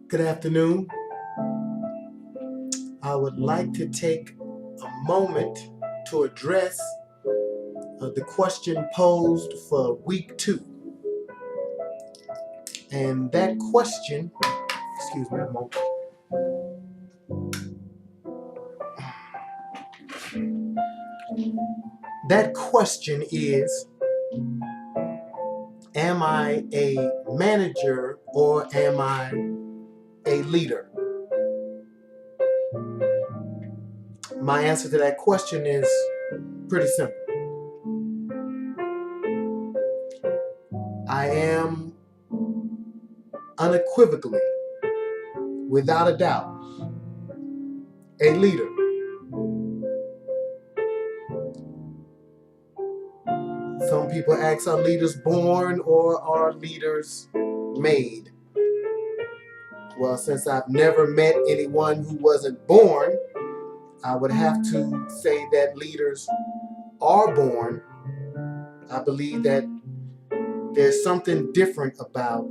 Good afternoon. I would like to take a moment to address the question posed for week 2. And that question, excuse me a moment. That question is, am I a manager or am I a leader? My answer to that question is pretty simple. I am unequivocally, without a doubt, a leader. Some people ask, are leaders born or are leaders made? Well, since I've never met anyone who wasn't born, I would have to say that leaders are born. I believe that there's something different about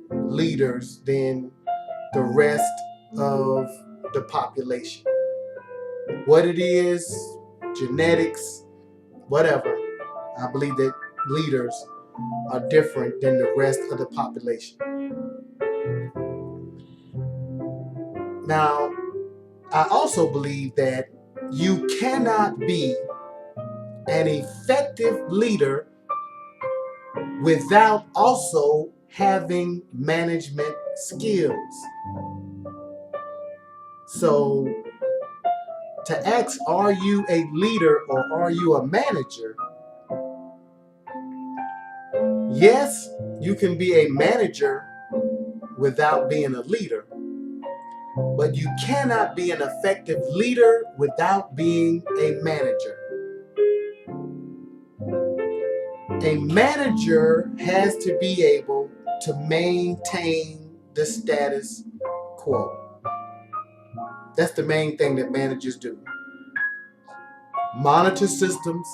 leaders than the rest of the population. What it is, genetics, whatever, I believe that leaders are different than the rest of the population. Now, I also believe that you cannot be an effective leader without also having management skills. So, to ask, are you a leader or are you a manager? Yes, you can be a manager without being a leader, but you cannot be an effective leader without being a manager. A manager has to be able to maintain the status quo. That's the main thing that managers do. Monitor systems,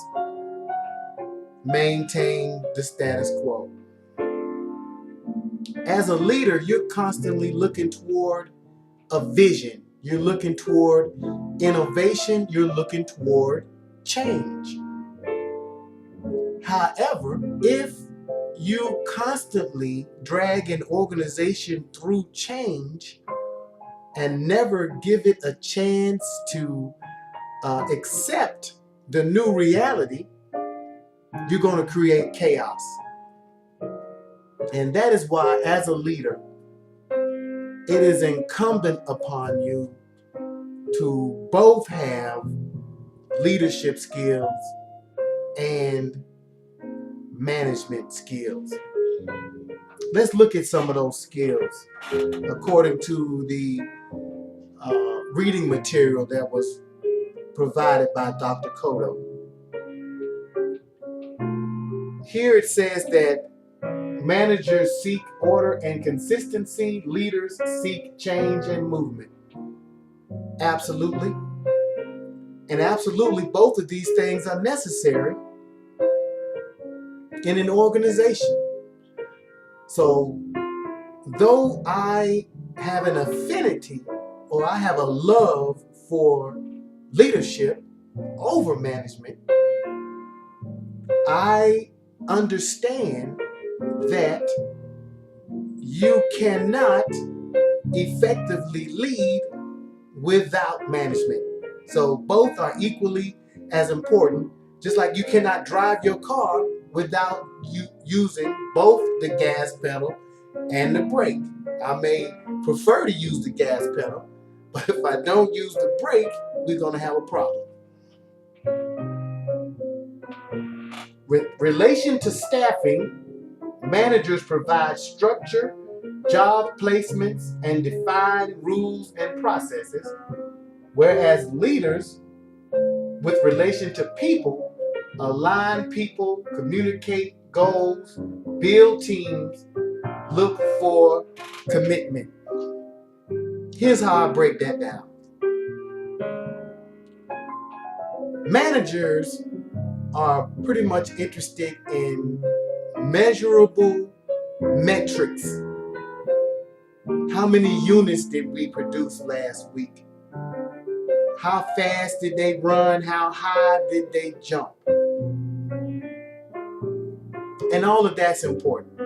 maintain the status quo. As a leader, you're constantly looking toward a vision. You're looking toward innovation. You're looking toward change. However, if you constantly drag an organization through change and never give it a chance to accept the new reality, you're going to create chaos. And that is why, as a leader, it is incumbent upon you to both have leadership skills and management skills. Let's look at some of those skills according to the reading material that was provided by Dr. Kodo. Here it says that managers seek order and consistency, leaders seek change and movement. Absolutely. And absolutely, both of these things are necessary in an organization. So, though I have an affinity or I have a love for leadership over management, I understand that you cannot effectively lead without management. So both are equally as important. Just like you cannot drive your car without you using both the gas pedal and the brake. I may prefer to use the gas pedal, but if I don't use the brake, we're going to have a problem. With relation to staffing, managers provide structure, job placements, and define rules and processes, whereas leaders, with relation to people, align people, communicate goals, build teams, look for commitment. Here's how I break that down. Managers are pretty much interested in measurable metrics. How many units did we produce last week? How fast did they run? How high did they jump? And all of that's important.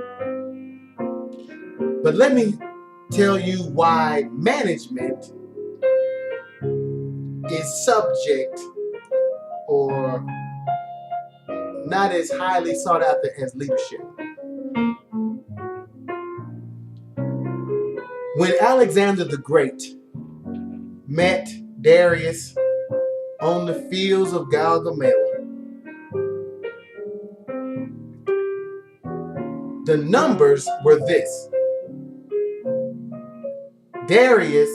But let me tell you why management is subject or not as highly sought after as leadership. When Alexander the Great met Darius on the fields of Gaugamela, the numbers were this. Darius,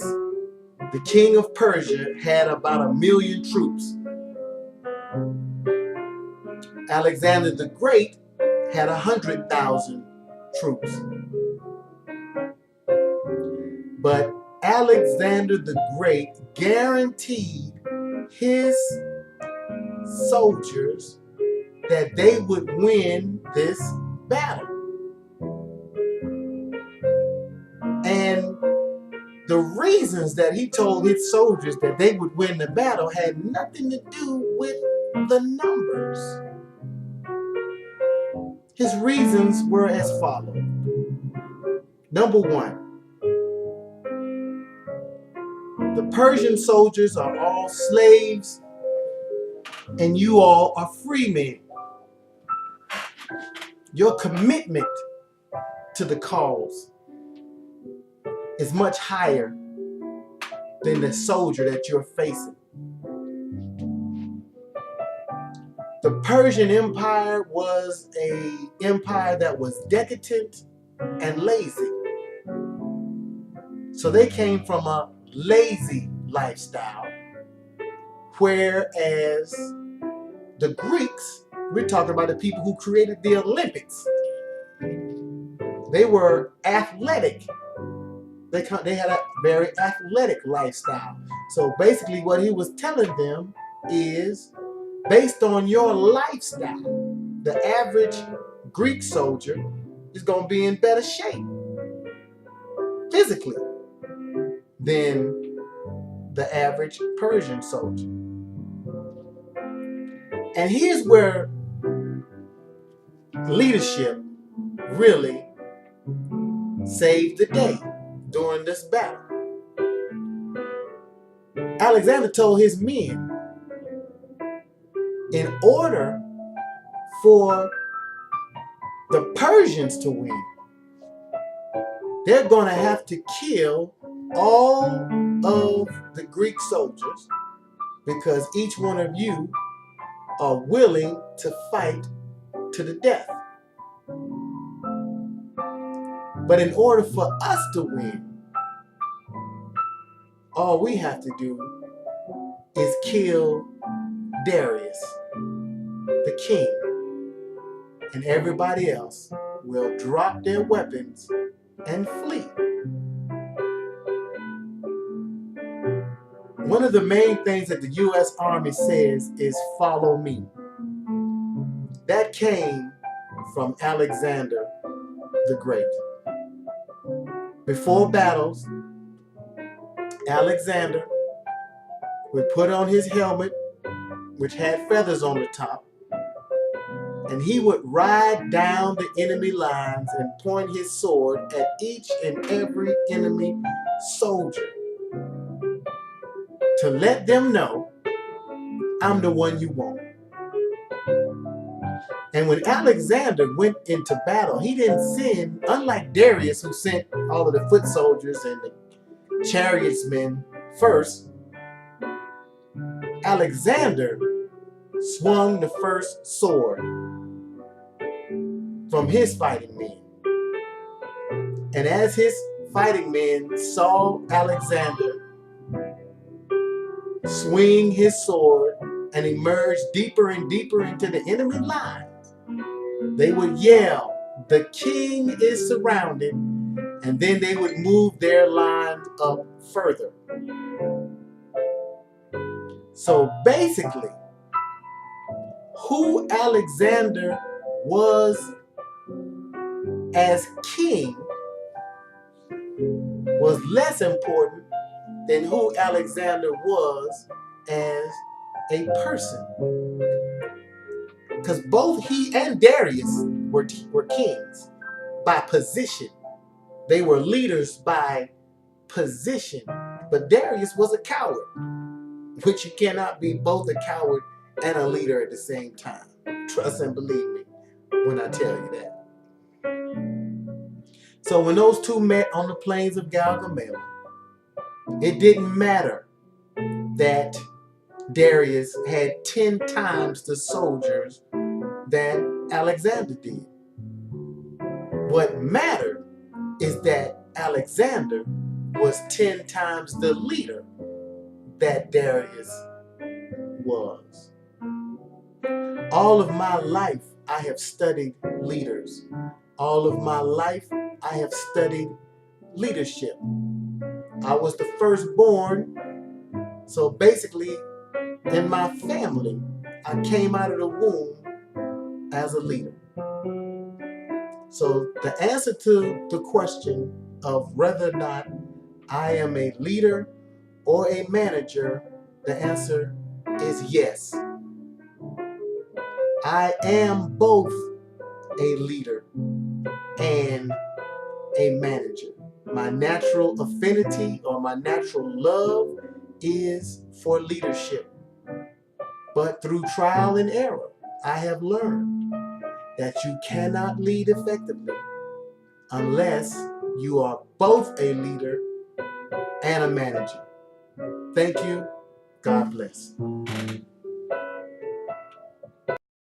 the king of Persia, had about 1 million troops. Alexander the Great had 100,000 troops. But Alexander the Great guaranteed his soldiers that they would win this battle. And the reasons that he told his soldiers that they would win the battle had nothing to do with the numbers. His reasons were as follows. Number one, the Persian soldiers are all slaves and you all are free men. Your commitment to the cause is much higher than the soldier that you're facing. The Persian Empire was an empire that was decadent and lazy. So they came from a lazy lifestyle, whereas the Greeks, we're talking about the people who created the Olympics, they were athletic. They had a very athletic lifestyle. So basically what he was telling them is, based on your lifestyle, the average Greek soldier is going to be in better shape physically than the average Persian soldier. And here's where leadership really saved the day during this battle. Alexander told his men, in order for the Persians to win, they're going to have to kill all of the Greek soldiers, because each one of you are willing to fight to the death. But in order for us to win, all we have to do is kill Darius, the king, and everybody else will drop their weapons and flee. One of the main things that the U.S. Army says is follow me. That came from Alexander the Great. Before battles, Alexander would put on his helmet, which had feathers on the top, and he would ride down the enemy lines and point his sword at each and every enemy soldier to let them know, I'm the one you want. And when Alexander went into battle, he didn't send, unlike Darius, who sent all of the foot soldiers and the chariotsmen first, Alexander swung the first sword from his fighting men. And as his fighting men saw Alexander swing his sword and emerge deeper and deeper into the enemy lines, they would yell, "The king is surrounded," and then they would move their line up further. So basically, who Alexander was as king was less important than who Alexander was as a person. Because both he and Darius were kings by position. They were leaders by position. But Darius was a coward, which you cannot be both a coward and a leader at the same time. Trust and believe me when I tell you that. So when those two met on the plains of Gaugamela, it didn't matter that Darius had 10 times the soldiers that Alexander did. What mattered is that Alexander was 10 times the leader that Darius was. All of my life, I have studied leaders. All of my life, I have studied leadership. I was the firstborn, so basically, in my family, I came out of the womb as a leader. So the answer to the question of whether or not I am a leader or a manager, the answer is yes. I am both a leader and a manager. My natural affinity or my natural love is for leadership. But through trial and error, I have learned that you cannot lead effectively unless you are both a leader and a manager. Thank you. God bless.